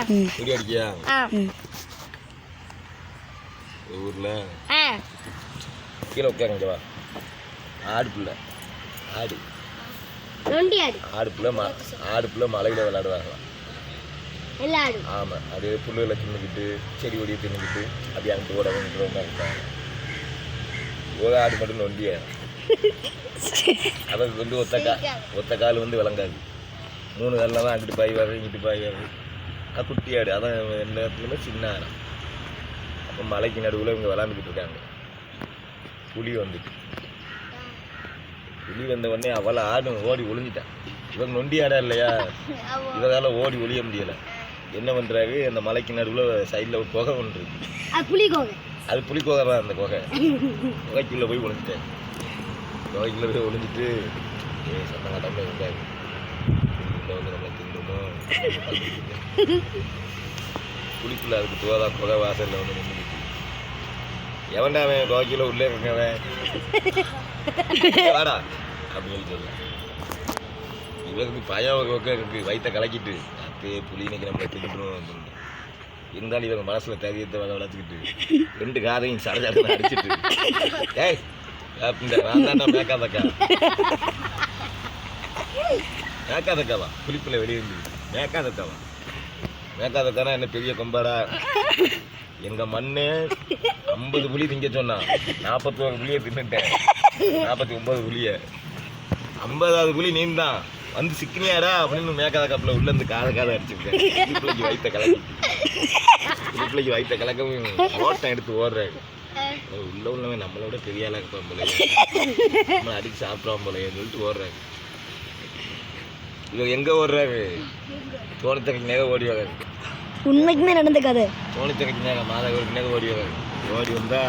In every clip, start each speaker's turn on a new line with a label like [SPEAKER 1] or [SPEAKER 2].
[SPEAKER 1] முடி அடிக்கியா ஊரில் கீழே உட்காருங்க வா. ஆடு பிள்ளை ஆடு ஆடு மலையில் விளையாடுவாங்க. ஆமாம், அது புல்லுகளை தின்னுக்கிட்டு செடி கொடியை தின்னுக்கிட்டு அப்படியே அங்கிட்டு ஓட வந்துட்டு இருப்பாங்க. ஒரு ஆடு மட்டும் நொண்டிய அதை வந்து ஒத்த கால் வந்து விளங்காது. 3 காலில் தான் அங்கிட்டு பாய்வாரு இங்கிட்டு பாய்வாரு. அது குட்டி ஆடு, அதான் எல்லா இடத்துலையுமே சின்ன ஆடு. அப்போ மலைக்கு நடுவில் இவங்க விளாண்டுக்கிட்டு இருக்காங்க. புலி வந்துட்டு புலி வந்த உடனே அவளை ஆடு ஓடி ஒளிஞ்சிட்டான். இவங்க நொண்டி ஆடா இல்லையா, இவரால் ஓடி ஒளிய முடியலை. என்ன பண்ணுறாரு, அந்த மலைக்கு நடுவில் சைடில் ஒரு குகை ஒன்று இருக்கு. அது புலி குகை தான். அந்த குகைக்குள்ளே போய் ஒளிஞ்சிட்டேன். குகைக்குள்ளே போய் ஒளிஞ்சிட்டு சத்தம் காட்டாமல் இருந்தாரு. வந்து நம்மளை தின்னுமோ புலிக்குள்ள அதுக்கு தோதா குகை வாசலில் வந்து நின்றுக்கிட்டு, எவன்டா அவன் குகைக்குள்ள உள்ளே இருக்கவன் வாடா அப்படின்னு சொல்ல. இவருக்கு பயம் ஒரு பக்கம் இருக்கு, வயிற்ற கலக்கிட்டு அப்பே புலி இன்னைக்கு நம்மளை தின்னுடும் அப்படின்னு. இருந்தாலும் இவங்க மனசில் தைரியத்தை வளர்த்துக்கிட்டு 2 காதையும் சடஜடன்னு அடிச்சுட்டு, ஏய் அப்படின்ற நான் தான்டா மேக்காதக்காவா புலிக்குள்ள வெளியே இருந்து மேக்காதக்கானா என்ன பெரிய கொம்பாடா. எங்கள் மண்ணு 50 புலி திங்க சொன்னான், 41 புலியை தின்னுட்டேன். 49 புலியை 50வது புலி நீந்தான் வந்து சிக்கினியாடா அப்படின்னு மேக்காத கப்பில் உள்ள இருந்து காதை அடிச்சுருக்கேன். புலிப்பிள்ளைக்கு வயிற்ற கலக்கவும் ஓட்டம் எடுத்து ஓடுறாரு. உள்ளவன் நம்மளோட பெரிய ஆளாக இருப்பான் போல, நம்மளை அடிச்சு சாப்பிட்றான் போலையன்னு சொல்லிட்டு ஓடுறாரு. இவர் எங்கே ஓடுறாரு, தோணத்தரைக்கு நேரம் ஓடி வராரு.
[SPEAKER 2] உண்மைக்குமே நடந்த கதை.
[SPEAKER 1] தோணத்தரைக்கு நேரம் மாதவருக்கு நேரம் ஓடி வராரு. ஓடி வந்தா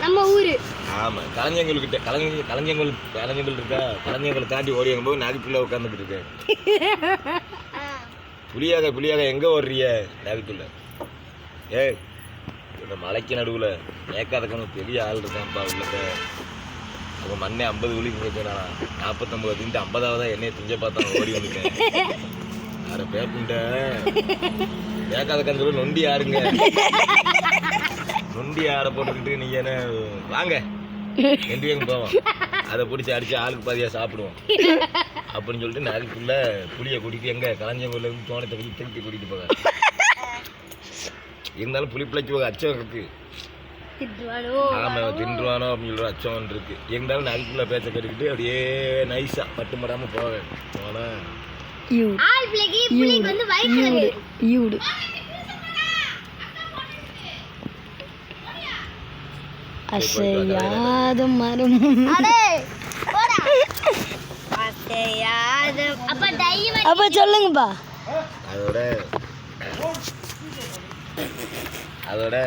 [SPEAKER 2] நம்ம ஊரு.
[SPEAKER 1] ஆமாம், கலைஞர்கள்கிட்ட கலைஞர்கள் இருக்கா, கலைஞர்களை தாண்டி ஓடி போது நாதிக்குள்ளே உட்காந்துக்கிட்டு இருக்கேன். புளியாக எங்கே ஓடுறிய நாதிக்குள்ள? ஏய், இந்த மலைக்கு நடுவில் மேக்காதக்கணும் பெரிய ஆள் இருக்கான்ப்பா உள்ளக்க. அப்போ மண்ணே 50 புலி திங்க 49 தின்ட்டு 50ஆவதா என்னையை திங்க பார்த்தாங்க. ஓடி வந்துட்டேன். அரை பேப்புண்ட மேக்காதக்கன்னு சொல்லி நொண்டி ஆடுங்க, நொண்டி ஆடை போட்டுக்கிட்டு நீங்கள் என்ன வாங்க 2 பேரும் போவோம், அதை பிடிச்சி அடித்து ஆளுக்கு பாதியாக சாப்பிடுவோம் அப்படின்னு சொல்லிட்டு நாளைக்குள்ளே புளியை கூட்டிகிட்டு எங்கே கலைஞர்லேருந்து தோணத்தை போய் திருப்பி கூட்டிகிட்டு போக. இருந்தாலும் புலி பிள்ளைக்கு ஒரு அச்சம் இருக்குது. ஆமாம், தின்றுவானோ அப்படின்னு சொல்கிற அச்சம் இருக்குது. இருந்தாலும் நாளைக்குள்ளே பேச்ச கட்டிக்கிட்டு அப்படியே நைஸாக பட்டுப்படாமல் போவேன். போனால்
[SPEAKER 2] அசையாத மரம். அப்ப சொல்லுங்கப்பா.
[SPEAKER 1] அதோட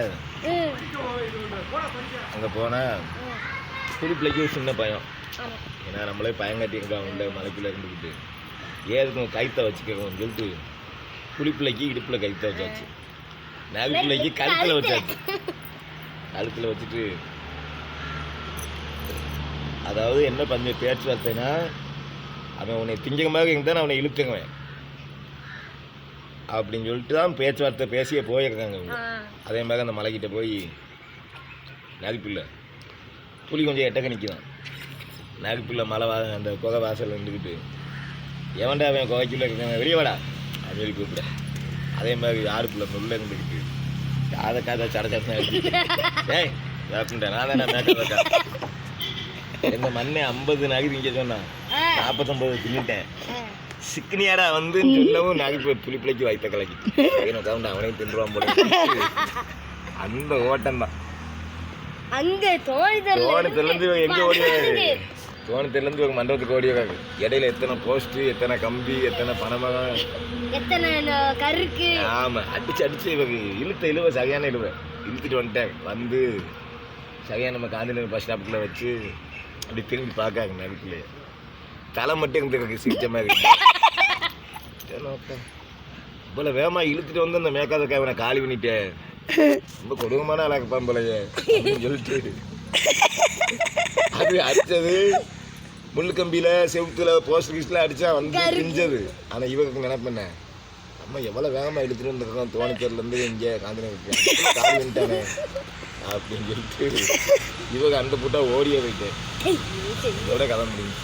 [SPEAKER 1] அங்கே போனால் புலிப்பிள்ளைக்கு ஒரு சின்ன பயம். ஏன்னா நம்மளே பயங்காட்டியிருக்கோம் உள்ள மலைக்குள்ளே இருந்துக்கிட்டு. ஏதுக்கும் கைத்தை வச்சுக்கோன்னு சொல்லிட்டு புலிப்பிள்ளைக்கு இடுப்பில் கைத்தை வச்சாச்சு, நாகப்பிள்ளைக்கு கழுத்தில் வச்சாச்சு. கழுத்தில் வச்சுட்டு அதாவது என்ன பண்ண பேச்சுவார்த்தைன்னா, அவன் உன்னை திங்கமாக இருந்தால் நான் அவனை இழுத்துக்குவேன் அப்படின்னு சொல்லிட்டு தான் பேச்சுவார்த்தை பேசியே போயிருக்காங்க. அதே மாதிரி அந்த மலைக்கிட்ட போய் நாகப்பிள்ளை புலி கொஞ்சம் எட்டக்க நிற்கிறான். நாகப்பிள்ளை மலை அந்த குகை வாசல் இருந்துக்கிட்டு, எவன்டா அவன் குகைக்குள்ளே இருக்காங்க வெளியே வாடா அப்படின்னு சொல்லி கூப்பிட. அதே மாதிரி ஆடுக்குள்ளே உள்ளே இருந்துக்கிட்டு காதை சடச்சடை ஏய் அப்படின்ட்டேன். நான் தானே மேக்கா எங்கள் மண்ணே 50 நகை திங்க சொன்னான், 49 தின்னுட்டேன். சிக்கினியாடா வந்து சொல்லவும் நகை புலிப்பிள்ளைக்கு வயிற்ற கலக்கிட்டு கவுண்ட் அவனையும் தின்றுவான் போல. அந்த ஓட்டம் தான் தோணத்திலேருந்து எங்கே ஓடிவாரு, தோணத்திலேருந்து ஒரு மண்டபத்துக்கு ஓடிவாரு. இடையில எத்தனை போஸ்ட்டு, எத்தனை கம்பி, எத்தனை பணமரம், ஆமாம் அடிச்சு இவங்க இழுவ சரியான இழுத்துட்டு வந்துட்டேன். வந்து சரியான நம்ம காந்திநகர் பஸ் ஸ்டாப்புக்குள்ளே வச்சு அப்படி திரும்பி பார்க்காங்க. நடுக்குள்ளே தலை மட்டும் இருந்துருக்கு சிரிச்ச மாதிரி. இவ்வளோ வேகமாக இழுத்துட்டு வந்து அந்த மேக்காதக்காய் அவனை காலி பண்ணிட்டேன், ரொம்ப கொடூரமான ஆளாக இருப்பான் போலையே அப்படின்னு சொல்லிட்டு அது அடித்தது முள்ளு கம்பியில் செவுத்துல போஸ்ட் கீஸ்டில் அடித்தா வந்து பிஞ்சது. ஆனால் இவருக்கு நினைப்பண்ண அம்மா எவ்வளோ வேகமாக எடுத்துகிட்டு வந்துருக்கோம் தோணிச்சர்லேருந்து இங்கே காந்தினகர் காலி வந்துட்டானே அப்படின்னு சொல்லிட்டு இவங்க அந்த புட்டா ஓடியே போயிட்டேன் இதோட கதை முடியும்.